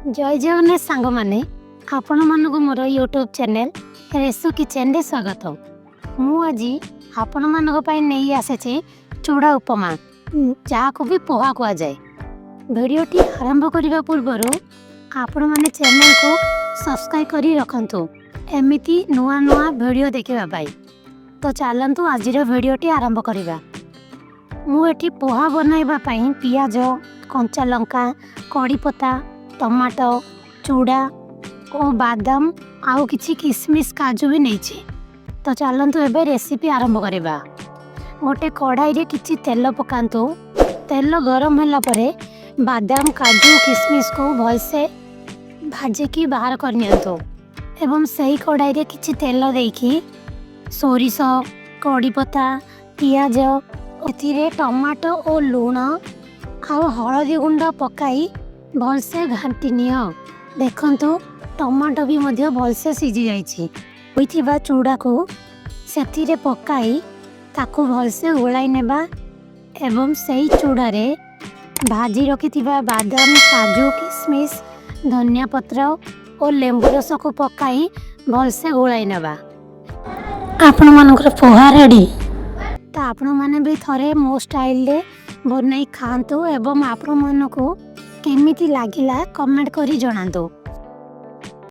जय जगन्नाथ सांग मैंने आपण मानक मोर यूट्यूब चैनल रेसु किचन रे स्वागत। मु आज आपण मानक नहीं आसे चूड़ा उपमा जहाँ को भी पोहा कह जाए। भिडियोटी आरंभ करने पूर्व आपण माने चैनल को सब्सक्राइब करी रखंतु एमिति नुआ नुआ वीडियो देखा। तो चलतु आज भिडियोटी आरंभ करवा। मुझे पोहा बनइबा पई पियाज कंचा लंका कड़ीपत्ता टमाटो चूड़ा और बादाम आउ किछि किशमिश काजू भी नहीं। तो चलतु एबे रेसिपी आरंभ करवा। गोटे कढ़ाई रे किछि तेल पकांतु। तेल गरम होला परे बादाम काजू किशमिश को भलसे भाजिकी बाहर करनियंतु एवं सही कढ़ाई रे किछि तेल देकी सोरिष कड़ीपत्ता पियाज एथिरे टमाटो और लूण आउ हळदी गुंड पकाई भलसे घांटी नियो। देखंतु टमाटो भी मध्य भलसे सिझी जाइछि। होइथिबा चूड़ा को सेथिरे पकाई ताकू भलसे गोलाई नेबा एवं सही चूड़ा रे भाजी रखिथिबा बादाम काजू किशमिश धनिया पत्र और लेंबू रस को पकाई भलसे गोलाई नेबा। आपण मानकर पोहा रेडी। तो आपण माने भी थरे मो स्टाइल रे बनई खांतु एवं आपण मानको केमिति लागिला कमेंट करी जणांतु।